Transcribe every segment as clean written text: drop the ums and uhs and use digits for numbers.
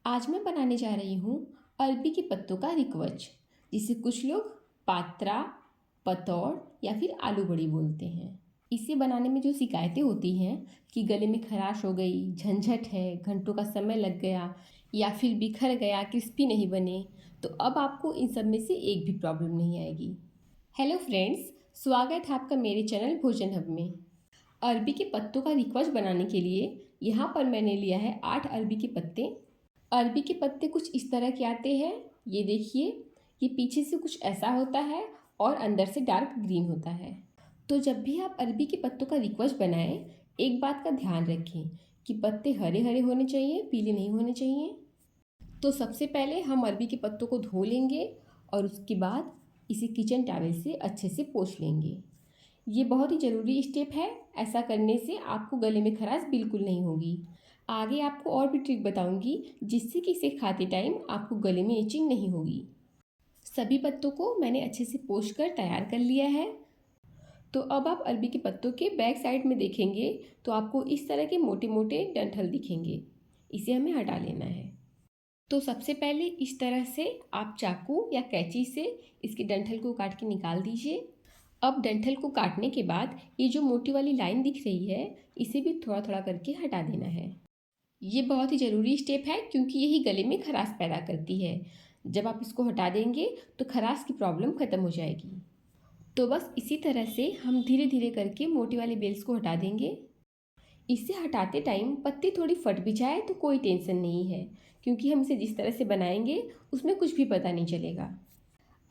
आज मैं बनाने जा रही हूँ अरबी के पत्तों का रिकवच, जिसे कुछ लोग पात्रा, पतौड़ या फिर आलू बड़ी बोलते हैं। इसे बनाने में जो शिकायतें होती हैं कि गले में खराश हो गई, झंझट है, घंटों का समय लग गया या फिर बिखर गया, क्रिस्पी नहीं बने, तो अब आपको इन सब में से एक भी प्रॉब्लम नहीं आएगी। हेलो फ्रेंड्स, स्वागत है आपका मेरे चैनल भोजन हब में। अरबी के पत्तों का रिकवच बनाने के लिए यहाँ पर मैंने लिया है 8 अरबी के पत्ते। अरबी के पत्ते कुछ इस तरह के आते हैं। ये देखिए, ये पीछे से कुछ ऐसा होता है और अंदर से डार्क ग्रीन होता है। तो जब भी आप अरबी के पत्तों का रिकवच बनाएं, एक बात का ध्यान रखें कि पत्ते हरे हरे होने चाहिए, पीले नहीं होने चाहिए। तो सबसे पहले हम अरबी के पत्तों को धो लेंगे और उसके बाद इसे किचन टॉवल से अच्छे से पोंछ लेंगे। ये बहुत ही ज़रूरी स्टेप है। ऐसा करने से आपको गले में खराश बिल्कुल नहीं होगी। आगे आपको और भी ट्रिक बताऊंगी जिससे कि इसे खाते टाइम आपको गले में इचिंग नहीं होगी। सभी पत्तों को मैंने अच्छे से पोंछ कर तैयार कर लिया है। तो अब आप अरबी के पत्तों के बैक साइड में देखेंगे तो आपको इस तरह के मोटे मोटे डंठल दिखेंगे। इसे हमें हटा लेना है। तो सबसे पहले इस तरह से आप चाकू या कैंची से इसके डंठल को काट के निकाल दीजिए। अब डंठल को काटने के बाद ये जो मोटी वाली लाइन दिख रही है, इसे भी थोड़ा थोड़ा करके हटा देना है। ये बहुत ही ज़रूरी स्टेप है क्योंकि यही गले में खराश पैदा करती है। जब आप इसको हटा देंगे तो खराश की प्रॉब्लम ख़त्म हो जाएगी। तो बस इसी तरह से हम धीरे धीरे करके मोटी वाली बेल्स को हटा देंगे। इसे हटाते टाइम पत्ती थोड़ी फट भी जाए तो कोई टेंशन नहीं है, क्योंकि हम इसे जिस तरह से बनाएंगे उसमें कुछ भी पता नहीं चलेगा।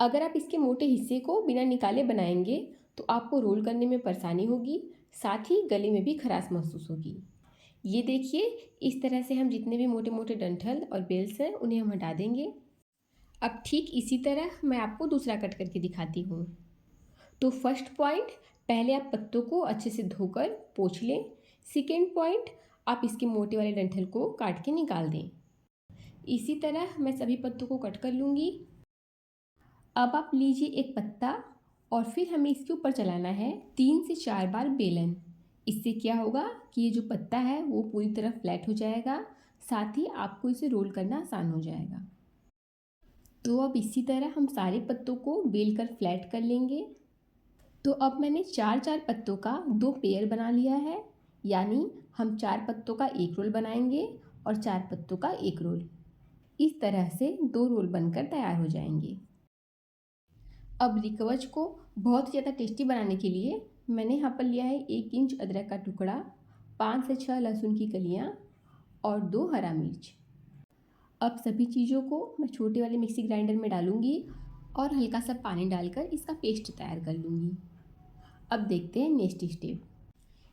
अगर आप इसके मोटे हिस्से को बिना निकाले बनाएंगे तो आपको रोल करने में परेशानी होगी, साथ ही गले में भी खराश महसूस होगी। ये देखिए, इस तरह से हम जितने भी मोटे मोटे डंठल और बेल्स हैं उन्हें हम हटा देंगे। अब ठीक इसी तरह मैं आपको दूसरा कट करके दिखाती हूँ। तो फर्स्ट पॉइंट, पहले आप पत्तों को अच्छे से धोकर पोंछ लें। सेकेंड पॉइंट, आप इसके मोटे वाले डंठल को काट के निकाल दें। इसी तरह मैं सभी पत्तों को कट कर लूँगी। अब आप लीजिए एक पत्ता और फिर हमें इसके ऊपर चलाना है 3 से 4 बार बेलन। इससे क्या होगा कि ये जो पत्ता है वो पूरी तरह फ्लैट हो जाएगा, साथ ही आपको इसे रोल करना आसान हो जाएगा। तो अब इसी तरह हम सारे पत्तों को बेल कर फ्लैट कर लेंगे। तो अब मैंने 4 पत्तों का 2 पेयर बना लिया है, यानी हम 4 पत्तों का एक रोल बनाएंगे और 4 पत्तों का एक रोल। इस तरह से 2 रोल बनकर तैयार हो जाएंगे। अब रिकवच को बहुत ज़्यादा टेस्टी बनाने के लिए मैंने यहाँ पर लिया है 1 इंच अदरक का टुकड़ा, 5 से 6 लहसुन की कलियाँ और 2 हरा मिर्च। अब सभी चीज़ों को मैं छोटे वाले मिक्सी ग्राइंडर में डालूँगी और हल्का सा पानी डालकर इसका पेस्ट तैयार कर लूँगी। अब देखते हैं नेक्स्ट स्टेप।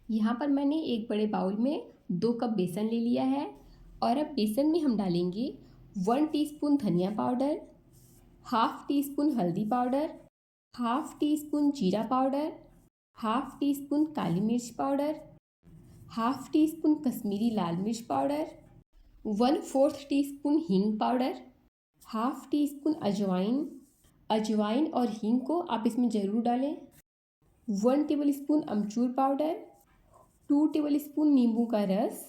यहाँ पर मैंने एक बड़े बाउल में 2 कप बेसन ले लिया है और अब बेसन में हम डालेंगे 1 टीस्पून धनिया पाउडर, हाफ टी स्पून हल्दी पाउडर, हाफ टी स्पून जीरा पाउडर, हाफ टी स्पून काली मिर्च powder, half teaspoon Kashmiri लाल मिर्च पाउडर, 1/4 टीस्पून हींग पाउडर, हाफ टी स्पून अजवाइन। अजवाइन और हींग को आप इसमें ज़रूर डालें। 1 टेबल स्पून अमचूर पाउडर, 2 टेबल स्पून नींबू का रस,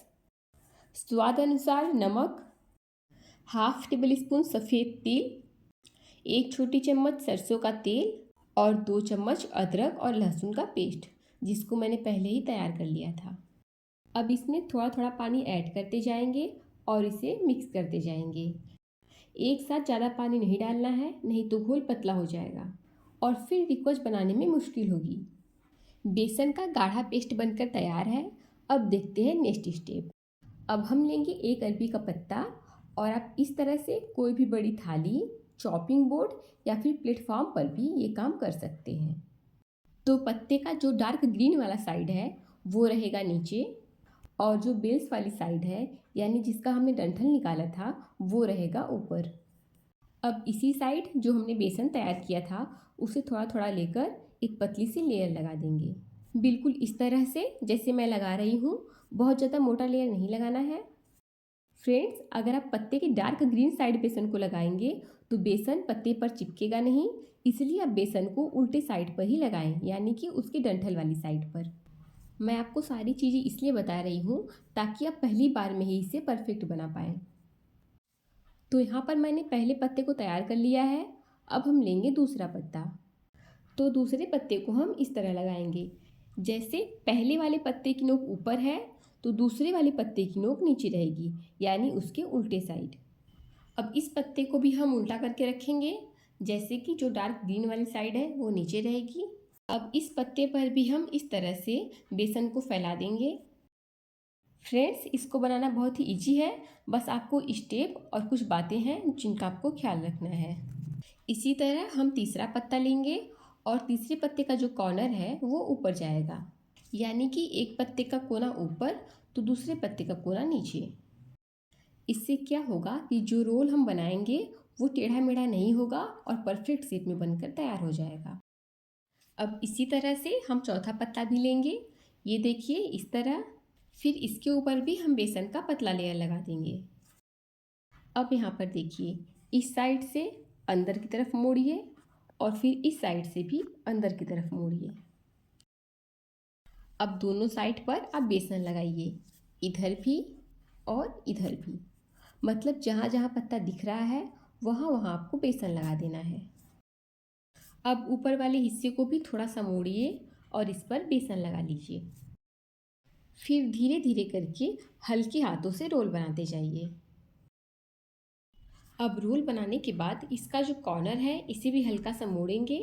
स्वाद अनुसार नमक, हाफ टेबल स्पून सफ़ेद तिल, 1 छोटी चम्मच सरसों का तेल और 2 चम्मच अदरक और लहसुन का पेस्ट, जिसको मैंने पहले ही तैयार कर लिया था। अब इसमें थोड़ा थोड़ा पानी ऐड करते जाएंगे और इसे मिक्स करते जाएंगे। एक साथ ज़्यादा पानी नहीं डालना है, नहीं तो घोल पतला हो जाएगा और फिर रिकवच बनाने में मुश्किल होगी। बेसन का गाढ़ा पेस्ट बनकर तैयार है। अब देखते हैं नेक्स्ट स्टेप। अब हम लेंगे एक अरबी का पत्ता और आप इस तरह से कोई भी बड़ी थाली, चॉपिंग बोर्ड या फिर प्लेटफॉर्म पर भी ये काम कर सकते हैं। तो पत्ते का जो डार्क ग्रीन वाला साइड है वो रहेगा नीचे और जो बेल्स वाली साइड है, यानी जिसका हमने डंठल निकाला था, वो रहेगा ऊपर। अब इसी साइड जो हमने बेसन तैयार किया था उसे थोड़ा थोड़ा लेकर एक पतली सी लेयर लगा देंगे, बिल्कुल इस तरह से जैसे मैं लगा रही हूँ। बहुत ज़्यादा मोटा लेयर नहीं लगाना है। फ्रेंड्स, अगर आप पत्ते के डार्क ग्रीन साइड बेसन को लगाएंगे तो बेसन पत्ते पर चिपकेगा नहीं, इसलिए आप बेसन को उल्टे साइड पर ही लगाएं, यानी कि उसके डंठल वाली साइड पर। मैं आपको सारी चीज़ें इसलिए बता रही हूँ ताकि आप पहली बार में ही इसे परफेक्ट बना पाएँ। तो यहाँ पर मैंने पहले पत्ते को तैयार कर लिया है। अब हम लेंगे दूसरा पत्ता। तो दूसरे पत्ते को हम इस तरह लगाएंगे, जैसे पहले वाले पत्ते की नोक ऊपर है तो दूसरे वाले पत्ते की नोक नीचे रहेगी, यानी उसके उल्टे साइड। अब इस पत्ते को भी हम उल्टा करके रखेंगे, जैसे कि जो डार्क ग्रीन वाली साइड है वो नीचे रहेगी। अब इस पत्ते पर भी हम इस तरह से बेसन को फैला देंगे। फ्रेंड्स, इसको बनाना बहुत ही इजी है, बस आपको स्टेप और कुछ बातें हैं जिनका आपको ख्याल रखना है। इसी तरह हम तीसरा पत्ता लेंगे और तीसरे पत्ते का जो कॉर्नर है वो ऊपर जाएगा, यानी कि एक पत्ते का कोना ऊपर तो दूसरे पत्ते का कोना नीचे। इससे क्या होगा कि जो रोल हम बनाएंगे वो टेढ़ा मेढ़ा नहीं होगा और परफेक्ट शेप में बनकर तैयार हो जाएगा। अब इसी तरह से हम चौथा पत्ता भी लेंगे, ये देखिए इस तरह। फिर इसके ऊपर भी हम बेसन का पतला लेयर लगा देंगे। अब यहाँ पर देखिए, इस साइड से अंदर की तरफ मोड़िए और फिर इस साइड से भी अंदर की तरफ मोड़िए। अब दोनों साइड पर आप बेसन लगाइए, इधर भी और इधर भी। मतलब जहाँ जहाँ पत्ता दिख रहा है वहाँ वहाँ आपको बेसन लगा देना है। अब ऊपर वाले हिस्से को भी थोड़ा सा मोड़िए और इस पर बेसन लगा लीजिए। फिर धीरे धीरे करके हल्के हाथों से रोल बनाते जाइए। अब रोल बनाने के बाद इसका जो कॉर्नर है इसे भी हल्का सा मोड़ेंगे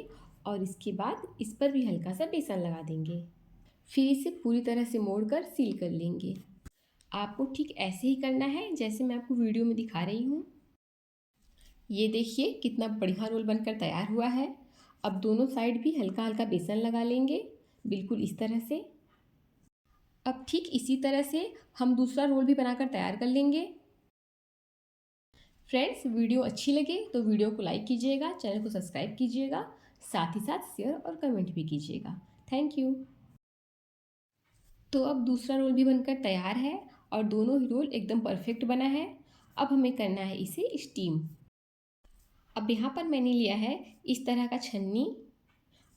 और इसके बाद इस पर भी हल्का सा बेसन लगा देंगे। फिर इसे पूरी तरह से मोड़कर सील कर लेंगे। आपको ठीक ऐसे ही करना है जैसे मैं आपको वीडियो में दिखा रही हूँ। ये देखिए कितना बढ़िया रोल बनकर तैयार हुआ है। अब दोनों साइड भी हल्का हल्का बेसन लगा लेंगे, बिल्कुल इस तरह से। अब ठीक इसी तरह से हम दूसरा रोल भी बनाकर तैयार कर लेंगे। फ्रेंड्स, वीडियो अच्छी लगे तो वीडियो को लाइक कीजिएगा, चैनल को सब्सक्राइब कीजिएगा, साथ ही साथ शेयर और कमेंट भी कीजिएगा। Thank you. तो अब दूसरा रोल भी बनकर तैयार है और दोनों ही रोल एकदम परफेक्ट बना है। अब हमें करना है इसे स्टीम। अब यहाँ पर मैंने लिया है इस तरह का छन्नी।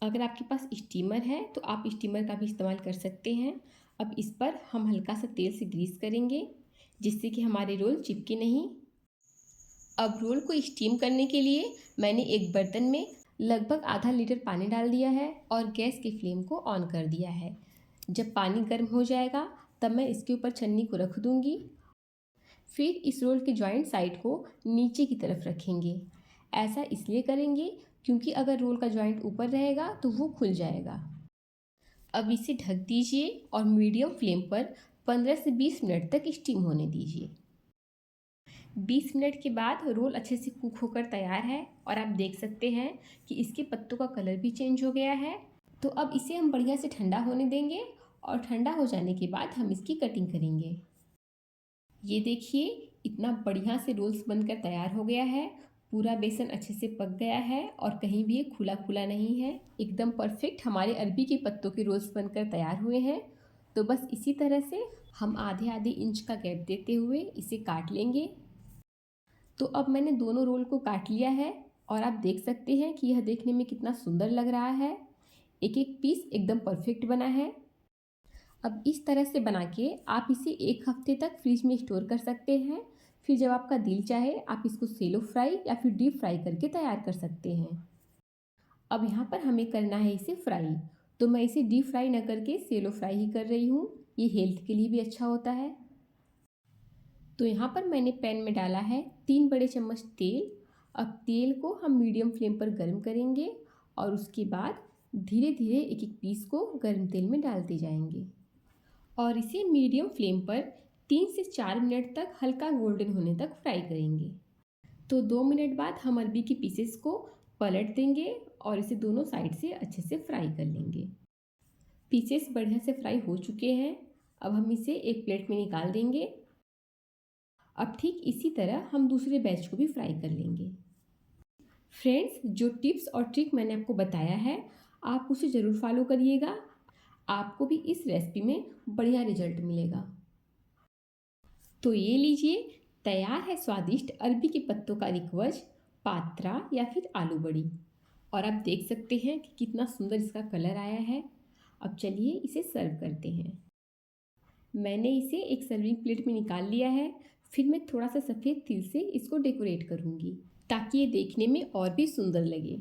अगर आपके पास स्टीमर है तो आप स्टीमर का भी इस्तेमाल कर सकते हैं। अब इस पर हम हल्का सा तेल से ग्रीस करेंगे, जिससे कि हमारे रोल चिपके नहीं। अब रोल को स्टीम करने के लिए मैंने एक बर्तन में लगभग आधा लीटर पानी डाल दिया है और गैस की फ्लेम को ऑन कर दिया है। जब पानी गर्म हो जाएगा तब मैं इसके ऊपर छन्नी को रख दूंगी। फिर इस रोल के जॉइंट साइड को नीचे की तरफ रखेंगे। ऐसा इसलिए करेंगे क्योंकि अगर रोल का जॉइंट ऊपर रहेगा तो वो खुल जाएगा। अब इसे ढक दीजिए और मीडियम फ्लेम पर 15 से 20 मिनट तक स्टीम होने दीजिए। 20 मिनट के बाद रोल अच्छे से कुक होकर तैयार है और आप देख सकते हैं कि इसके पत्तों का कलर भी चेंज हो गया है। तो अब इसे हम बढ़िया से ठंडा होने देंगे और ठंडा हो जाने के बाद हम इसकी कटिंग करेंगे। ये देखिए इतना बढ़िया से रोल्स बनकर तैयार हो गया है। पूरा बेसन अच्छे से पक गया है और कहीं भी ये खुला खुला नहीं है। एकदम परफेक्ट हमारे अरबी के पत्तों के रोल्स बनकर तैयार हुए हैं। तो बस इसी तरह से हम आधे आधे इंच का गैप देते हुए इसे काट लेंगे। तो अब मैंने दोनों रोल को काट लिया है और आप देख सकते हैं कि यह देखने में कितना सुंदर लग रहा है। एक एक पीस एकदम परफेक्ट बना है। अब इस तरह से बना के आप इसे 1 हफ्ते तक फ्रिज में स्टोर कर सकते हैं। फिर जब आपका दिल चाहे आप इसको सेलो फ्राई या फिर डीप फ्राई करके तैयार कर सकते हैं। अब यहाँ पर हमें करना है इसे फ्राई, तो मैं इसे डीप फ्राई न करके सेलो फ्राई ही कर रही हूँ। ये हेल्थ के लिए भी अच्छा होता है। तो यहाँ पर मैंने पैन में डाला है 3 बड़े चम्मच तेल। अब तेल को हम मीडियम फ्लेम पर गर्म करेंगे और उसके बाद धीरे धीरे एक एक पीस को गर्म तेल में डालते जाएंगे और इसे मीडियम फ्लेम पर 3 से 4 मिनट तक हल्का गोल्डन होने तक फ्राई करेंगे। तो 2 मिनट बाद हम अरबी के पीसेस को पलट देंगे और इसे दोनों साइड से अच्छे से फ्राई कर लेंगे। पीसेस बढ़िया से फ्राई हो चुके हैं। अब हम इसे एक प्लेट में निकाल देंगे। अब ठीक इसी तरह हम दूसरे बैच को भी फ्राई कर लेंगे। फ्रेंड्स, जो टिप्स और ट्रिक मैंने आपको बताया है आप उसे ज़रूर फॉलो करिएगा। आपको भी इस रेसिपी में बढ़िया रिजल्ट मिलेगा। तो ये लीजिए, तैयार है स्वादिष्ट अरबी के पत्तों का रिकवच, पात्रा या फिर आलू बड़ी। और आप देख सकते हैं कि कितना सुंदर इसका कलर आया है। अब चलिए इसे सर्व करते हैं। मैंने इसे एक सर्विंग प्लेट में निकाल लिया है। फिर मैं थोड़ा सा सफ़ेद तिल से इसको डेकोरेट करूँगी ताकि ये देखने में और भी सुंदर लगे।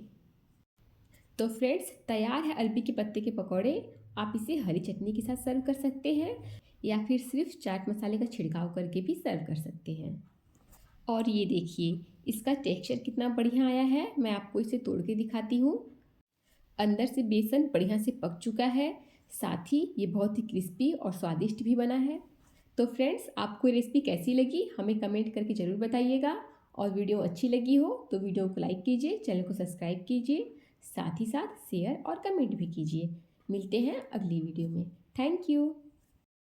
तो फ्रेंड्स, तैयार है अरबी के पत्ते के पकौड़े। आप इसे हरी चटनी के साथ सर्व कर सकते हैं या फिर सिर्फ चाट मसाले का छिड़काव करके भी सर्व कर सकते हैं। और ये देखिए, इसका टेक्सचर कितना बढ़िया आया है। मैं आपको इसे तोड़ के दिखाती हूँ। अंदर से बेसन बढ़िया से पक चुका है, साथ ही ये बहुत ही क्रिस्पी और स्वादिष्ट भी बना है। तो फ्रेंड्स, आपको ये रेसिपी कैसी लगी हमें कमेंट करके ज़रूर बताइएगा। और वीडियो अच्छी लगी हो तो वीडियो को लाइक कीजिए, चैनल को सब्सक्राइब कीजिए, साथ ही साथ शेयर और कमेंट भी कीजिए। मिलते हैं अगली वीडियो में। Thank you.